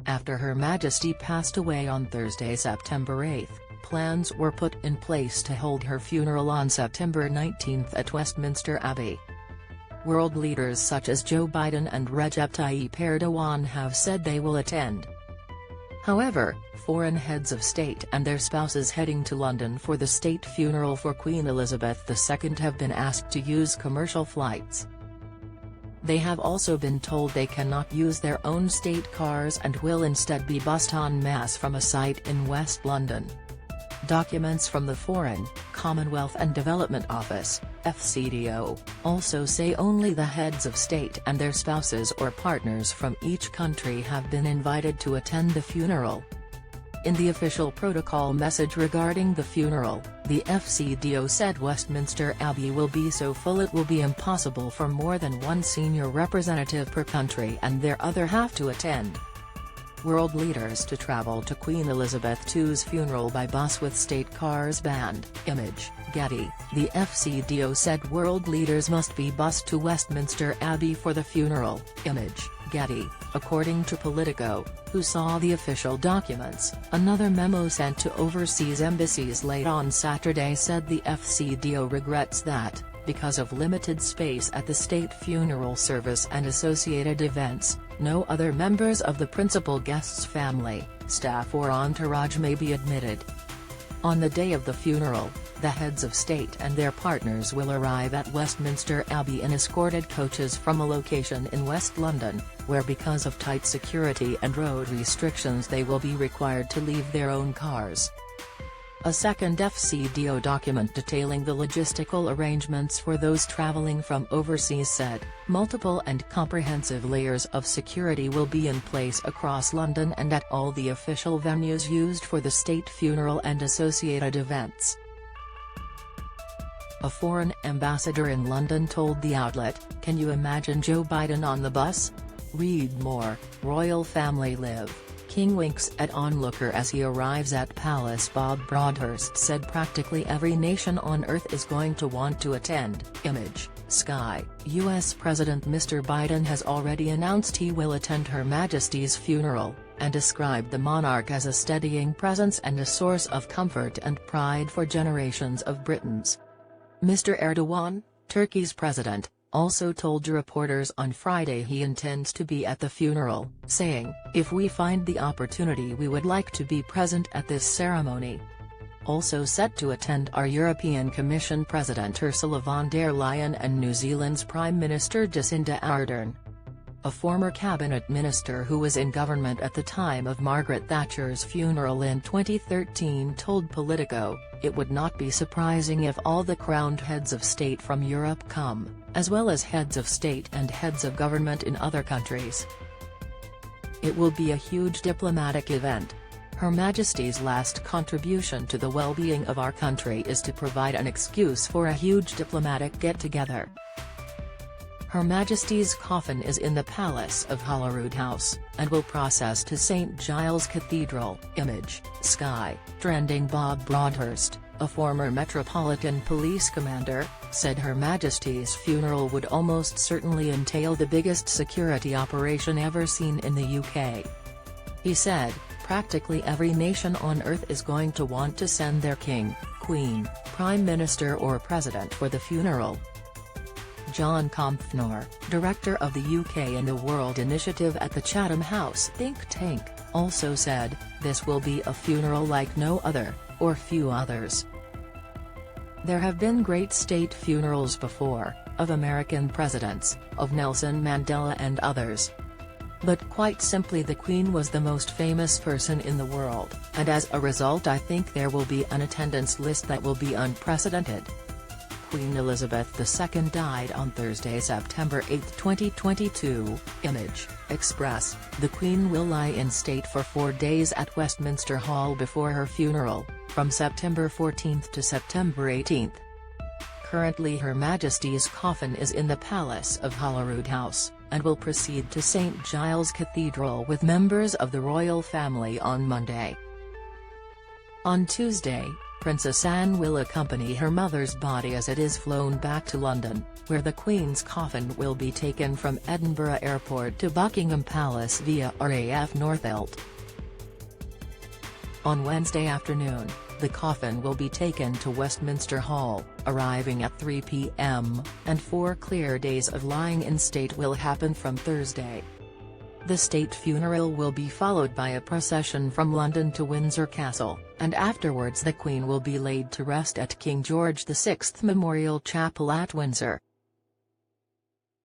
After Her Majesty passed away on Thursday, September 8, plans were put in place to hold her funeral on September 19 at Westminster Abbey. World leaders such as Joe Biden and Recep Tayyip Erdoğan have said they will attend. However, foreign heads of state and their spouses heading to London for the state funeral for Queen Elizabeth II have been asked to use commercial flights. They have also been told they cannot use their own state cars and will instead be bused en masse from a site in West London. Documents from the Foreign, Commonwealth and Development Office, FCDO, also say only the heads of state and their spouses or partners from each country have been invited to attend the funeral. In the official protocol message regarding the funeral, the FCDO said Westminster Abbey will be so full it will be impossible for more than one senior representative per country and their other half to attend. World leaders to travel to Queen Elizabeth II's funeral by bus with state cars banned. Image, Getty. The FCDO said world leaders must be bused to Westminster Abbey for the funeral. Image, Getty. According to Politico, who saw the official documents, another memo sent to overseas embassies late on Saturday said the FCDO regrets that, because of limited space at the state funeral service and associated events, no other members of the principal guest's family, staff or entourage may be admitted. On the day of the funeral, the heads of state and their partners will arrive at Westminster Abbey in escorted coaches from a location in West London, where because of tight security and road restrictions they will be required to leave their own cars. A second FCDO document detailing the logistical arrangements for those travelling from overseas said, multiple and comprehensive layers of security will be in place across London and at all the official venues used for the state funeral and associated events. A foreign ambassador in London told the outlet, "Can you imagine Joe Biden on the bus? Read more, Royal Family Live. King winks at onlooker as he arrives at Palace." Bob Broadhurst said practically every nation on earth is going to want to attend. Image, Sky. US President Mr. Biden has already announced he will attend Her Majesty's funeral, and described the monarch as a steadying presence and a source of comfort and pride for generations of Britons. Mr. Erdoğan, Turkey's president, also told reporters on Friday he intends to be at the funeral, saying, "If we find the opportunity we would like to be present at this ceremony." Also set to attend are European Commission President Ursula von der Leyen and New Zealand's Prime Minister Jacinda Ardern. A former cabinet minister who was in government at the time of Margaret Thatcher's funeral in 2013 told Politico, "It would not be surprising if all the crowned heads of state from Europe come, as well as heads of state and heads of government in other countries. It will be a huge diplomatic event. Her Majesty's last contribution to the well-being of our country is to provide an excuse for a huge diplomatic get-together." Her Majesty's coffin is in the Palace of Holyrood House, and will process to St Giles Cathedral. Image, Sky. Trending. Bob Broadhurst, a former Metropolitan Police commander, said Her Majesty's funeral would almost certainly entail the biggest security operation ever seen in the UK. He said, "Practically every nation on earth is going to want to send their king, queen, prime minister or president for the funeral." John Comphnor, director of the UK and the World Initiative at the Chatham House think tank, also said, "This will be a funeral like no other, or few others. There have been great state funerals before, of American presidents, of Nelson Mandela and others. But quite simply the Queen was the most famous person in the world, and as a result I think there will be an attendance list that will be unprecedented." Queen Elizabeth II died on Thursday, September 8, 2022. Image, Express. The Queen will lie in state for 4 days at Westminster Hall before her funeral, from September 14 to September 18. Currently Her Majesty's coffin is in the Palace of Holyrood House, and will proceed to St Giles Cathedral with members of the royal family on Monday. On Tuesday, Princess Anne will accompany her mother's body as it is flown back to London, where the Queen's coffin will be taken from Edinburgh Airport to Buckingham Palace via RAF Northolt. On Wednesday afternoon, the coffin will be taken to Westminster Hall, arriving at 3 p.m., and 4 clear days of lying in state will happen from Thursday. The state funeral will be followed by a procession from London to Windsor Castle, and afterwards the Queen will be laid to rest at King George VI Memorial Chapel at Windsor.